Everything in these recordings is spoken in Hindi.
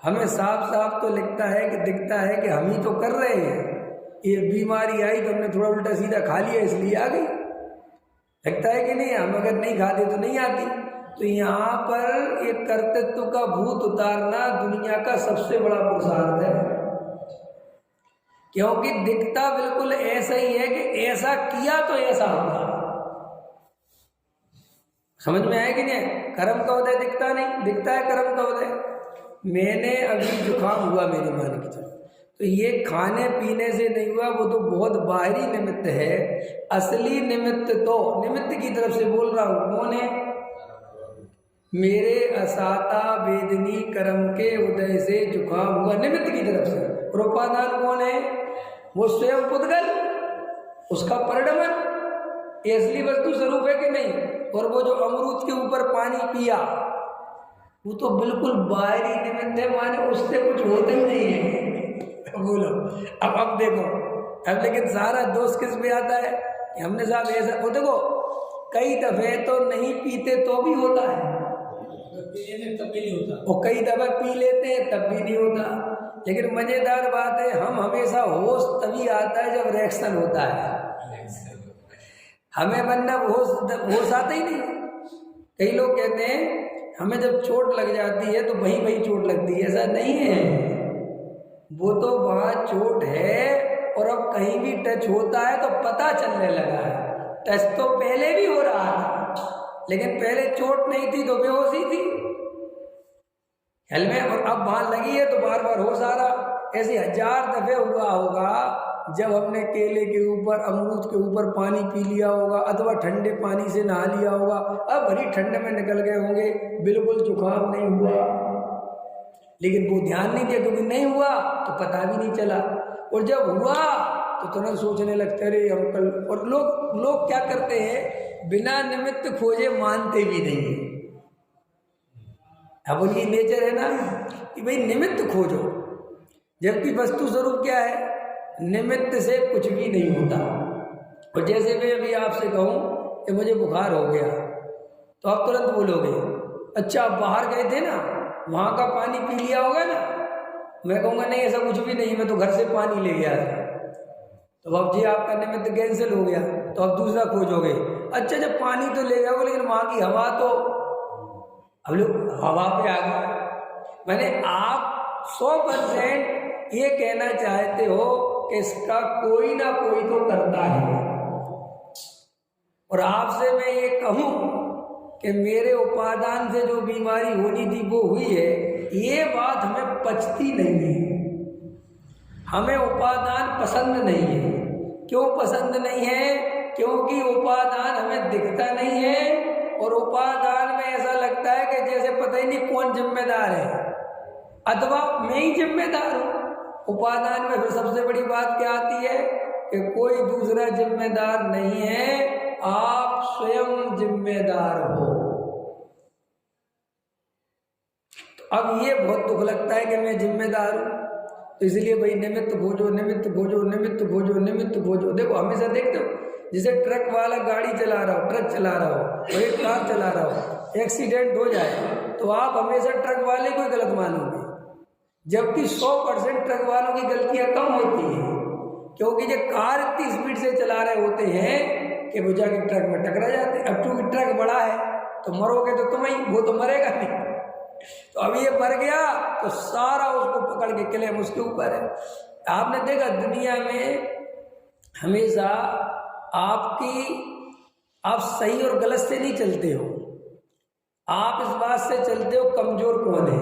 हमें साफ साफ तो दिखता है कि हम ही तो कर रहे हैं। ये बीमारी आई तो हमने थोड़ा उल्टा सीधा खा लिया इसलिए आ गई, लगता है कि नहीं? हम अगर नहीं खाते तो नहीं आती। तो यहाँ पर एक कर्तृत्व का भूत उतारना दुनिया का सबसे बड़ा पुरुषार्थ है, क्योंकि दिखता बिल्कुल ऐसा ही है कि ऐसा किया तो ऐसा होगा। समझ में आया कि नहीं? कर्म का उदय दिखता नहीं, दिखता है कर्म का उदय। मैंने अभी जुकाम हुआ मेरी मान की तरफ, तो ये खाने पीने से नहीं हुआ, वो तो बहुत बाहरी निमित्त है। असली निमित्त तो निमित्त की तरफ से बोल रहा हूं। कौन है? मेरे असाता वेदनी कर्म के उदय से जुकाम हुआ, निमित्त की तरफ से। और उपादान कौन है? वो स्वयं पुद्गल, उसका परिणमन ये असली वस्तु स्वरूप है कि नहीं? और वो जो अमरूद के ऊपर पानी पिया वो तो बिल्कुल बाहरी निमित्त है, माने उससे कुछ होता ही नहीं है। बोलो अब देखो, अब लेकिन सारा दोष किस में आता है कि हमने साहब ऐसा। वो देखो कई दफे तो नहीं पीते तो भी होता है, तब भी नहीं होता, और कई दफे पी लेते हैं तब भी नहीं होता। लेकिन मजेदार बात है, हम हमेशा होश तभी आता है जब रिएक्शन होता है। हमें वरना होश आता ही नहीं। कई लोग कहते हैं हमें जब चोट लग जाती है तो वहीं वहीं चोट लगती है, ऐसा नहीं है। वो तो वहाँ चोट है और अब कहीं भी टच होता है तो पता चलने लगा है। टच तो पहले भी हो रहा था, लेकिन पहले चोट नहीं थी तो बेहोशी थी हेलमेट, और अब वहाँ लगी है तो बार बार होश आ रहा। ऐसे 1000 दफे हुआ होगा जब हमने केले के ऊपर अमरूद के ऊपर पानी पी लिया होगा, अथवा ठंडे पानी से नहा लिया होगा। अब भरी ठंड में निकल गए होंगे, बिल्कुल जुकाम नहीं हुआ, लेकिन वो ध्यान नहीं दिया क्योंकि नहीं हुआ तो पता भी नहीं चला। और जब हुआ तो तुरंत सोचने लगते अरे हम कल। और लोग क्या करते हैं, बिना निमित्त खोजे मानते भी नहीं है। अब ये नेचर है ना कि भाई निमित्त खोजो, जबकि वस्तु स्वरूप क्या है? निमित्त से कुछ भी नहीं होता। और जैसे मैं अभी आपसे कहूँ कि मुझे बुखार हो गया तो आप तुरंत बोलोगे अच्छा आप बाहर गए थे ना, वहाँ का पानी पी लिया होगा ना। मैं कहूँगा नहीं ऐसा कुछ भी नहीं, मैं तो घर से पानी ले गया था। तो अब जी आपका निमित्त कैंसिल हो गया, तो आप दूसरा खोजोगे। अच्छा जब पानी तो ले गया हो, लेकिन वहाँ की हवा तो हम लोग हवा पे आ गए। मैंने आप 100% ये कहना चाहते हो कि इसका कोई ना कोई तो करता है। और आपसे मैं ये कहूँ कि मेरे उपादान से जो बीमारी होनी थी वो हुई है, ये बात हमें पचती नहीं है। हमें उपादान पसंद नहीं है। क्यों पसंद नहीं है? क्योंकि उपादान हमें दिखता नहीं है, और उपादान में ऐसा लगता है कि जैसे पता ही नहीं कौन जिम्मेदार है, अथवा मैं ही जिम्मेदार हूँ। उपादान में फिर सबसे बड़ी बात क्या आती है कि कोई दूसरा जिम्मेदार नहीं है, आप स्वयं जिम्मेदार हो। तो अब ये बहुत दुख लगता है कि मैं जिम्मेदार हूँ, तो इसलिए भाई निमित्त खोजो, निमित्त खोजो, निमित्त खोजो, निमित्त खोजो। देखो हमेशा देखते हो जैसे ट्रक वाला गाड़ी चला रहा हो, ट्रक चला रहा हो, और एक कार चला रहा हो, एक्सीडेंट हो जाए तो आप हमेशा ट्रक वाले को गलत मानोगे, जबकि 100% ट्रक वालों की गलतियां कम होती हैं। क्योंकि जो कार इतनी स्पीड से चला रहे होते हैं कि वो जाके ट्रक में टकरा जाते हैं। अब चूंकि ट्रक बड़ा है तो मरोगे तो तुम ही, वो तो मरेगा नहीं। तो अब ये मर गया तो सारा उसको पकड़ के क्लेम उसके ऊपर है। आपने देखा दुनिया में हमेशा आप सही और गलत से नहीं चलते हो, आप इस बात से चलते हो कमजोर कौन है,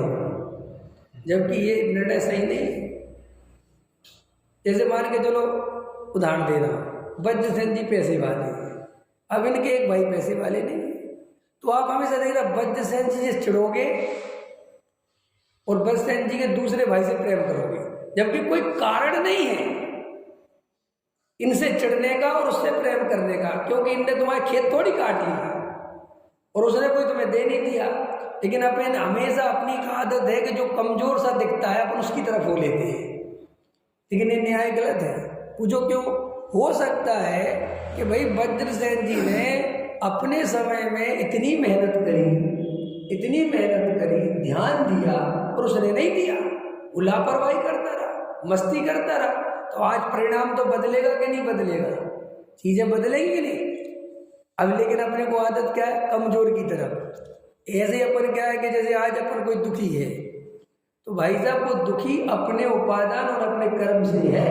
जबकि ये निर्णय सही नहीं है। जैसे मान के चलो उदाहरण दे रहा हूँ, वज्रसेन जी पैसे वाले हैं, अब इनके एक भाई पैसे वाले नहीं है, तो आप हमेशा देख रहे वज्रसेन जी से चिढ़ोगे और वज्रसेन जी के दूसरे भाई से प्रेम करोगे, जबकि कोई कारण नहीं है इनसे चिढ़ने का और उससे प्रेम करने का, क्योंकि इनने तुम्हारे खेत थोड़ी काट लिया और उसने कोई तुम्हें दे नहीं दिया। लेकिन अपन हमेशा अपनी आदत है कि जो कमजोर सा दिखता है अपन उसकी तरफ हो लेते हैं, लेकिन ये न्याय गलत है। पूछो क्यों? हो सकता है कि भाई वज्रसेन जी ने अपने समय में इतनी मेहनत करी, ध्यान दिया और उसने नहीं दिया। वो लापरवाही करता रहा, मस्ती करता रहा, तो आज परिणाम तो बदलेगा कि नहीं बदलेगा? चीजें बदलेंगी नहीं। अब लेकिन अपने को आदत क्या है? कमजोर की तरफ। ऐसे अपन क्या है कि जैसे आज अपन कोई दुखी है, तो भाई साहब वो दुखी अपने उपादान और अपने कर्म से है,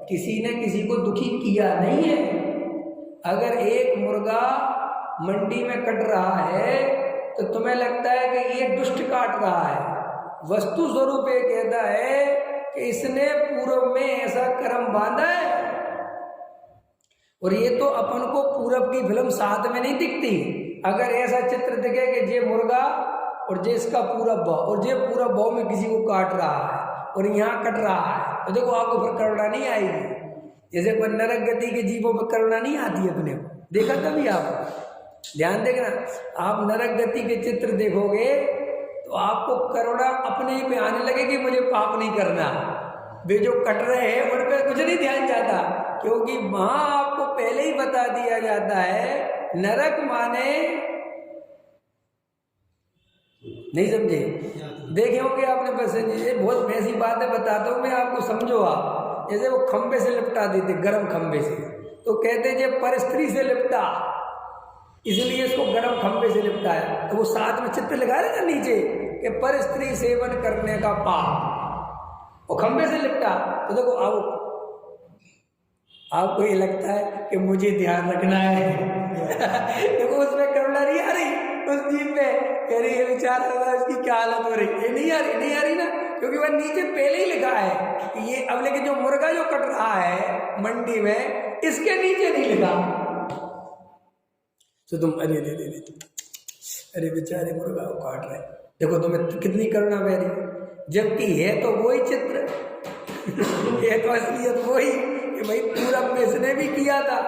किसी ने किसी को दुखी किया नहीं है। अगर एक मुर्गा मंडी में कट रहा है तो तुम्हें लगता है कि ये दुष्ट काट रहा है, वस्तु स्वरूप ये कहता है कि इसने पूर्व में ऐसा कर्म बांधा है। और ये तो अपन को पूरब की फिल्म साथ में नहीं दिखती। अगर ऐसा चित्र दिखे कि ये मुर्गा और जे इसका पूरब भाव और जे पूरब भाव में किसी को काट रहा है और यहाँ कट रहा है, तो देखो आपको फिर करुणा नहीं आएगी। जैसे कोई नरक गति के जीवों पर करुणा नहीं आती अपने को, देखा कभी आप? ध्यान देखना, आप नरक गति के चित्र देखोगे तो आपको करुणा अपने ही पे आने लगेगी, मुझे पाप नहीं करना। वे जो कट रहे हैं उन पर कुछ नहीं ध्यान जाता, क्योंकि वहां आपको पहले ही बता दिया जाता है नरक माने, नहीं समझे? देखे होंगे आपने, बस ये बहुत वैसी बात है, बताता हूँ मैं आपको, समझो आप। जैसे वो खंबे से लिपटा देते, गर्म खंबे से, तो कहते जे पर स्त्री से लिपटा, इसलिए इसको गर्म खंबे से लिपटाया। तो वो साथ में चित्र लगा रहे ना नीचे कि पर स्त्री सेवन करने का पाप, वो खंबे से लिपटा। तो देखो आपको ये लगता है कि मुझे ध्यान रखना है देखो उसमें करुणा नहीं आ रही उस जीव में, कह रही है विचार कर रहा है उसकी क्या हालत हो रही, ये नहीं आ रही ना, क्योंकि वह नीचे पहले ही लिखा है कि ये। अब लेकिन जो मुर्गा जो कट रहा है मंडी में, इसके नीचे नहीं लिखा। तो तुम अरे बेचारे मुर्गा को काट रहे, देखो तुम्हें कितनी करुणा बह रही, जबकि है तो वही चित्र ये तो असलियत वही कि भाई पूरा इसने भी किया था।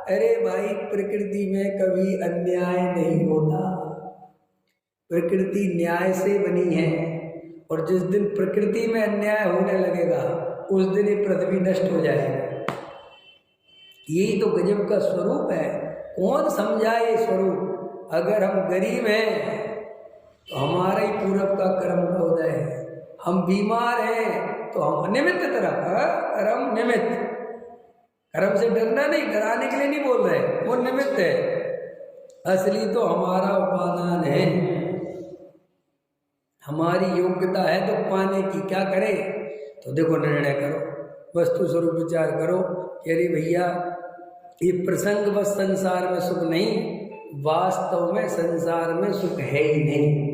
अरे भाई प्रकृति में कभी अन्याय नहीं होता, प्रकृति न्याय से बनी है, और जिस दिन प्रकृति में अन्याय होने लगेगा उस दिन ये पृथ्वी नष्ट हो जाएगी। यही तो गजब का स्वरूप है। कौन समझाए स्वरूप? अगर हम गरीब हैं तो हमारा ही पूरब का कर्म का उदय है, हम बीमार हैं तो हम निमित्त तरफ, कर्म निमित्त, कर्म से डरना नहीं, डराने के लिए नहीं बोल रहे, वो निमित्त है, असली तो हमारा उपादान है। हमारी योग्यता है तो पाने की, क्या करे? तो देखो निर्णय करो, वस्तु स्वरूप विचार करो कि अरे भैया ये प्रसंग बस संसार में सुख नहीं, वास्तव में संसार में सुख है ही नहीं।